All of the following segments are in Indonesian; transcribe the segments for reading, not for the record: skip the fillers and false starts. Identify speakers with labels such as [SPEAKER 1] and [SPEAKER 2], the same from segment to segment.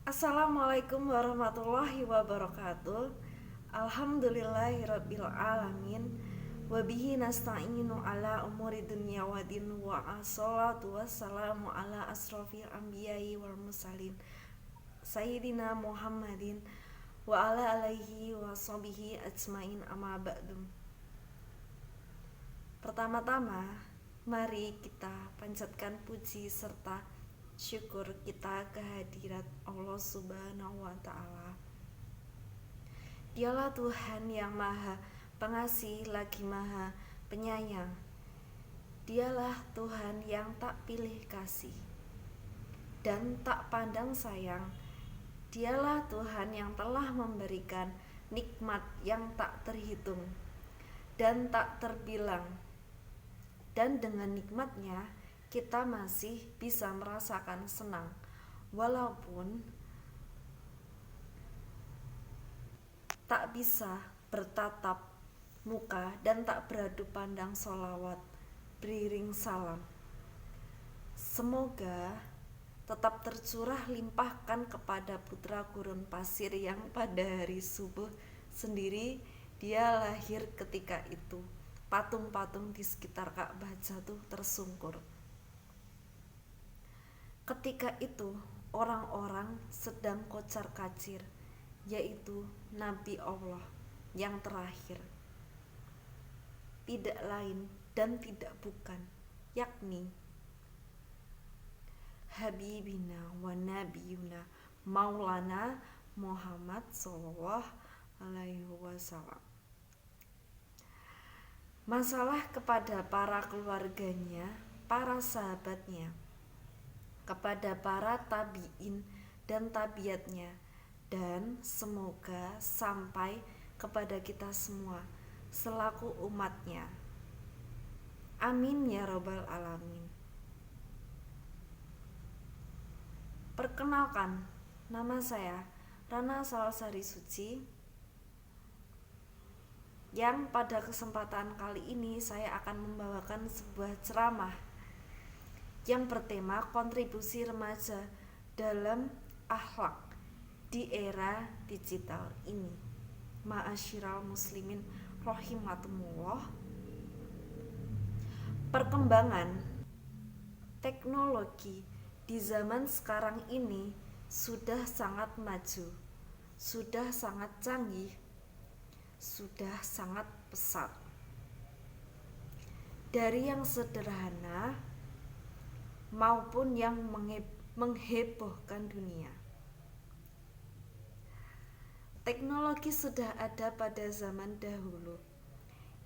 [SPEAKER 1] Assalamualaikum warahmatullahi wabarakatuh. Alhamdulillahirabbil alamin. Wabihi nasta'inu ala umuri dunya wa din wa assalatu wassalamu ala asrofil anbiya'i wal mursalin Sayyidina Muhammadin wa ala alaihi wa sahbihi ajmain amma ba'du. Pertama-tama, mari kita panjatkan puji serta syukur kita kehadirat Allah Subhanahu wa Ta'ala. Dialah Tuhan yang Maha Pengasih lagi Maha Penyayang. Dialah Tuhan yang tak pilih kasih dan tak pandang sayang. Dialah Tuhan yang telah memberikan nikmat yang tak terhitung dan tak terbilang. Dan dengan nikmatnya kita masih bisa merasakan senang, walaupun tak bisa bertatap muka dan tak beradu pandang sholawat beriring salam. Semoga tetap tercurah limpahkan kepada putra gurun pasir yang pada hari subuh sendiri dia lahir ketika itu. Patung-patung di sekitar Ka'bah jatuh tersungkur. Ketika itu orang-orang sedang kocar-kacir, yaitu Nabi Allah yang terakhir, tidak lain dan tidak bukan, yakni Habibina wa Nabiyuna Maulana Muhammad sallallahu alaihi wasallam. Masalah kepada para keluarganya, para sahabatnya, kepada para tabi'in dan tabiatnya, dan semoga sampai kepada kita semua selaku umatnya. Amin ya robbal alamin. Perkenalkan, nama saya Rana Salasari Suci, yang pada kesempatan kali ini saya akan membawakan sebuah ceramah yang bertema kontribusi remaja dalam akhlak di era digital ini. Ma'asyiral muslimin rahimakumullah. Perkembangan teknologi di zaman sekarang ini sudah sangat maju, sudah sangat canggih, sudah sangat pesat. Dari yang sederhana maupun yang menghebohkan dunia. Teknologi sudah ada pada zaman dahulu,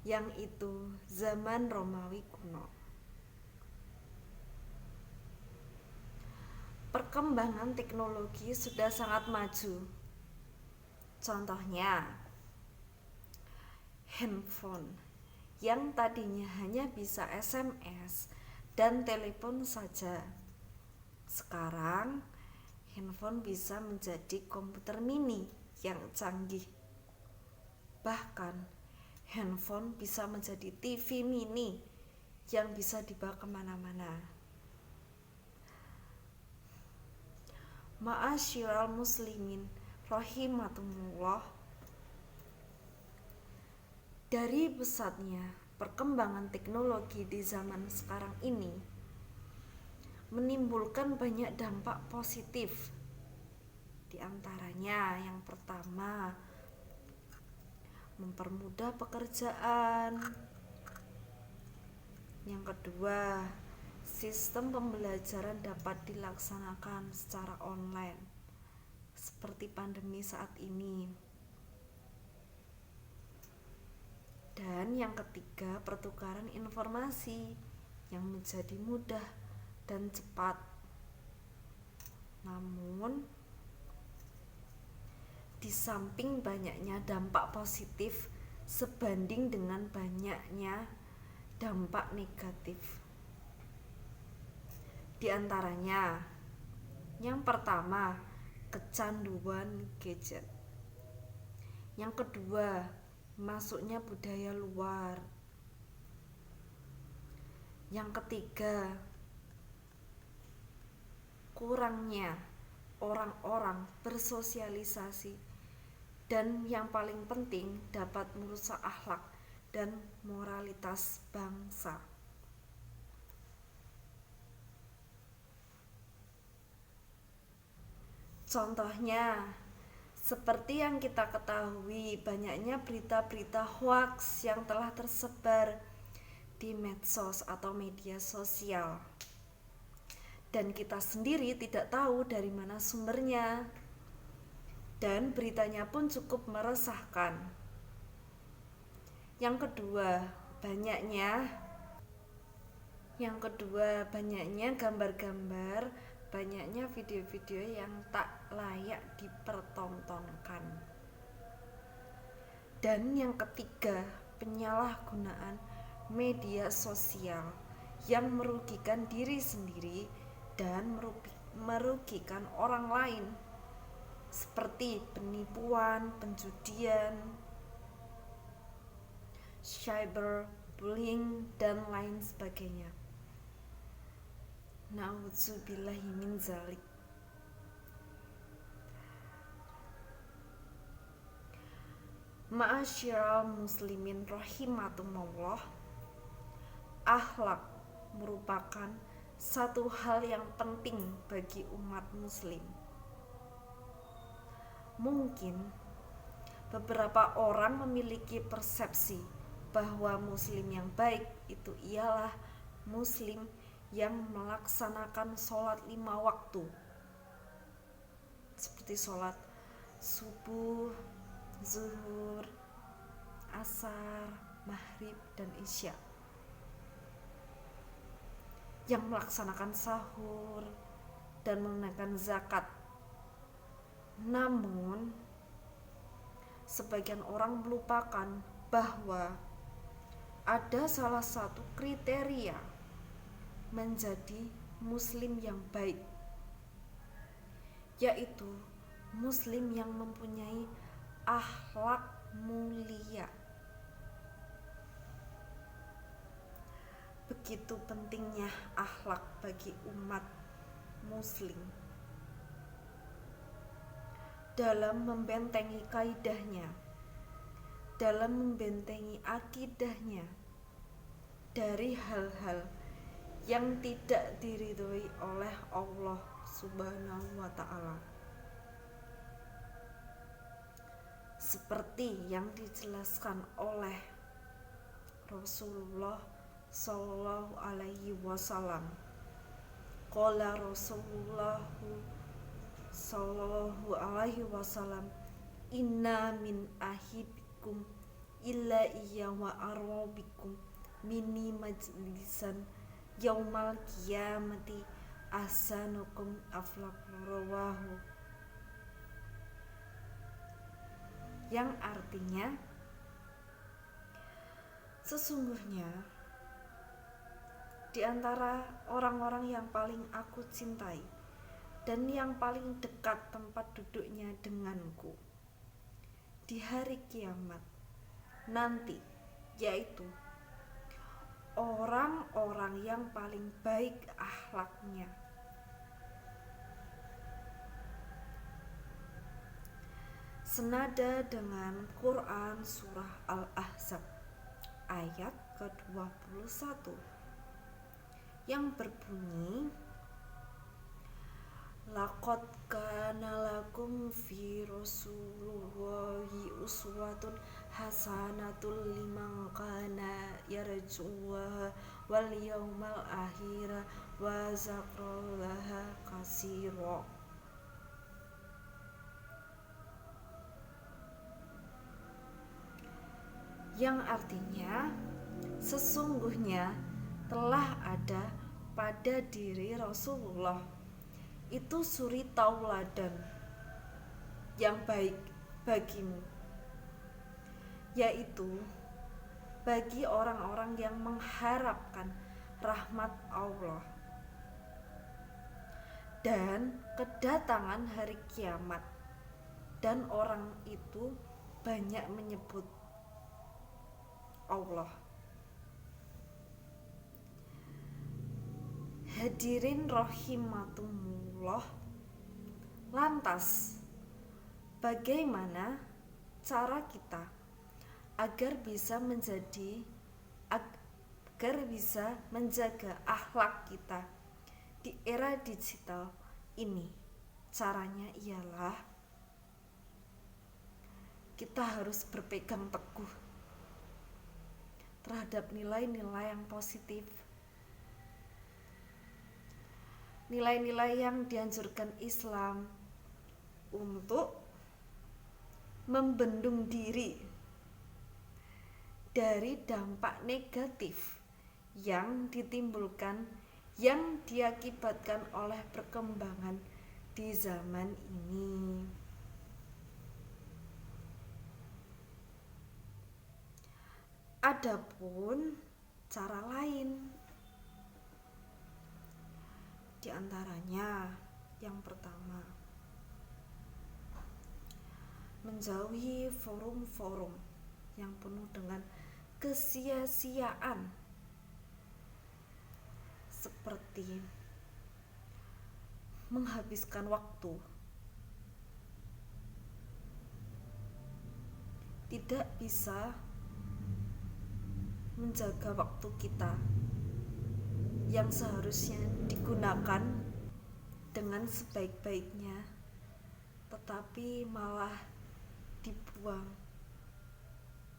[SPEAKER 1] yang itu zaman Romawi kuno. Perkembangan teknologi sudah sangat maju. Contohnya, handphone yang tadinya hanya bisa SMS dan telepon saja. Sekarang handphone bisa menjadi komputer mini yang canggih. Bahkan handphone bisa menjadi TV mini yang bisa dibawa kemana-mana. Ma'asyiral muslimin rahimakumullah. Dari pesatnya perkembangan teknologi di zaman sekarang ini menimbulkan banyak dampak positif. Di antaranya yang pertama, mempermudah pekerjaan. Yang kedua, sistem pembelajaran dapat dilaksanakan secara online seperti pandemi saat ini. Dan yang ketiga, pertukaran informasi yang menjadi mudah dan cepat. Namun, di samping banyaknya dampak positif sebanding dengan banyaknya dampak negatif. Di antaranya, yang pertama, kecanduan gadget. Yang kedua, masuknya budaya luar. Yang ketiga, kurangnya orang-orang bersosialisasi, dan yang paling penting dapat merusak akhlak dan moralitas bangsa. Contohnya, seperti yang kita ketahui, banyaknya berita-berita hoaks yang telah tersebar di medsos atau media sosial. Dan kita sendiri tidak tahu dari mana sumbernya. Dan beritanya pun cukup meresahkan. Yang kedua, banyaknya gambar-gambar, banyaknya video-video yang tak layak dipertontonkan. Dan yang ketiga, penyalahgunaan media sosial yang merugikan diri sendiri dan merugikan orang lain, seperti penipuan, penjudian, cyberbullying, dan lain sebagainya. Na'udzubillahi min zalik. Ma'asyiral muslimin rahimakumullah, akhlak merupakan satu hal yang penting bagi umat muslim. Mungkin beberapa orang memiliki persepsi bahwa muslim yang baik itu ialah muslim yang melaksanakan sholat 5 waktu, seperti sholat subuh, zuhur, asar, maghrib, dan isya, yang melaksanakan sahur dan menunaikan zakat. Namun sebagian orang melupakan bahwa ada salah satu kriteria menjadi muslim yang baik, yaitu muslim yang mempunyai akhlak mulia. Begitu pentingnya akhlak bagi umat muslim dalam membentengi kaidahnya, dalam membentengi akidahnya dari hal-hal yang tidak diridhoi oleh Allah Subhanahu wa ta'ala, seperti yang dijelaskan oleh Rasulullah Sallallahu alaihi wasallam. Qala Rasulullah Sallallahu alaihi wasallam, inna min ahibikum illa iya wa arabikum mini majlisan yaumal qiyamati ahsanukum aflaq rawahu, yang artinya sesungguhnya di antara orang-orang yang paling aku cintai dan yang paling dekat tempat duduknya denganku di hari kiamat nanti, yaitu orang-orang yang paling baik akhlaknya. Senada dengan Quran surah Al-Ahzab ayat ke-21 yang berbunyi, laqad kana lakum fi Rasulillahi uswatun hasanatul liman kana yarjullaha wal yawmal akhir wa dzakarallaha katsira. Yang artinya sesungguhnya telah ada pada diri Rasulullah itu suri tauladan yang baik bagimu, yaitu bagi orang-orang yang mengharapkan rahmat Allah dan kedatangan hari kiamat, dan orang itu banyak menyebut Allah. Hadirin rahimakumullah, Lantas, bagaimana cara kita agar bisa menjaga akhlak kita di era digital ini? Caranya ialah kita harus berpegang teguh terhadap nilai-nilai yang positif, nilai-nilai yang dianjurkan Islam untuk membendung diri dari dampak negatif yang diakibatkan oleh perkembangan di zaman ini. Adapun cara lain, di antaranya yang pertama, menjauhi forum-forum yang penuh dengan kesia-siaan seperti menghabiskan waktu, tidak bisa menjaga waktu kita yang seharusnya digunakan dengan sebaik-baiknya, tetapi malah dibuang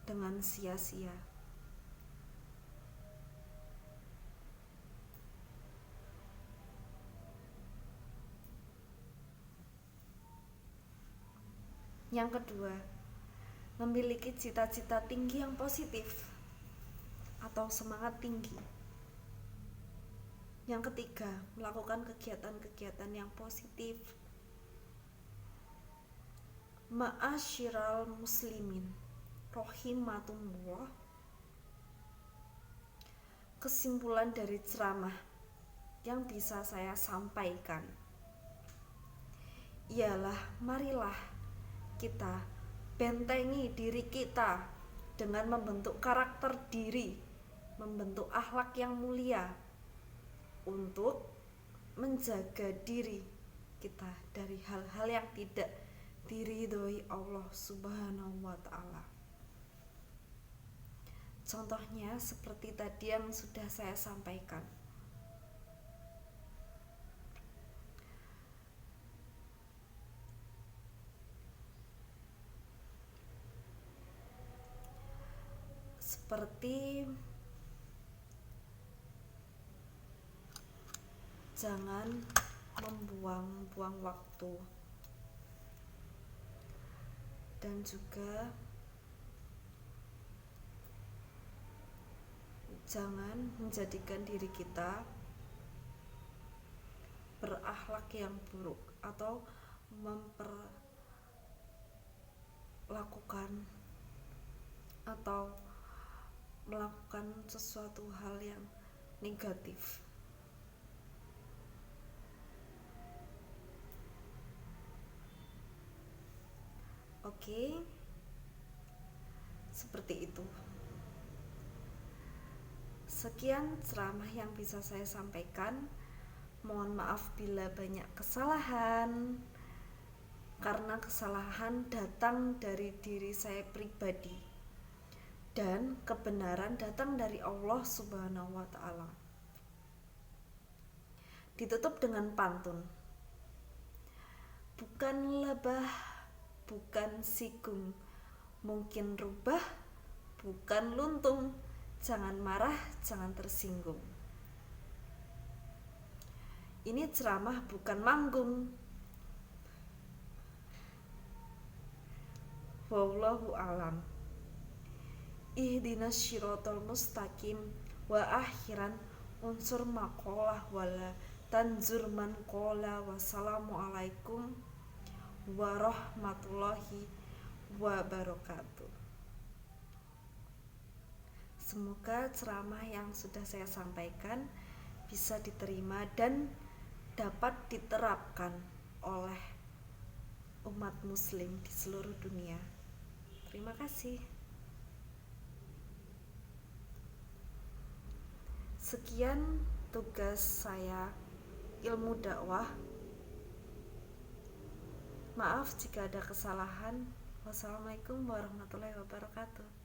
[SPEAKER 1] dengan sia-sia. Yang kedua, memiliki cita-cita tinggi yang positif atau semangat tinggi. Yang ketiga, melakukan kegiatan-kegiatan yang positif. Ma'asyiral muslimin rahimakumullah. Kesimpulan dari ceramah yang bisa saya sampaikan ialah marilah kita bentengi diri kita dengan membentuk karakter diri, membentuk akhlak yang mulia untuk menjaga diri kita dari hal-hal yang tidak diridhoi Allah Subhanahu wa ta'ala. Contohnya seperti tadi yang sudah saya sampaikan. Seperti jangan membuang-buang waktu, dan juga jangan menjadikan diri kita berakhlak yang buruk atau melakukan sesuatu hal yang negatif. Oke, seperti itu. Sekian ceramah yang bisa saya sampaikan. Mohon maaf bila banyak kesalahan, karena kesalahan datang dari diri saya pribadi dan kebenaran datang dari Allah Subhanahu wa ta'ala. Ditutup dengan pantun. Bukan lebah, bukan sigung, mungkin rubah, bukan luntung. Jangan marah, jangan tersinggung. Ini ceramah bukan manggung. Wallahu alam. Ihdinas syiratal mustaqim wa akhiran unsur maqalah wala tanzur man qala. Wassalamualaikum warahmatullahi wabarakatuh. Semoga ceramah yang sudah saya sampaikan bisa diterima dan dapat diterapkan oleh umat muslim di seluruh dunia. Terima kasih. Sekian tugas saya, ilmu dakwah. Maaf jika ada kesalahan. Wassalamualaikum warahmatullahi wabarakatuh.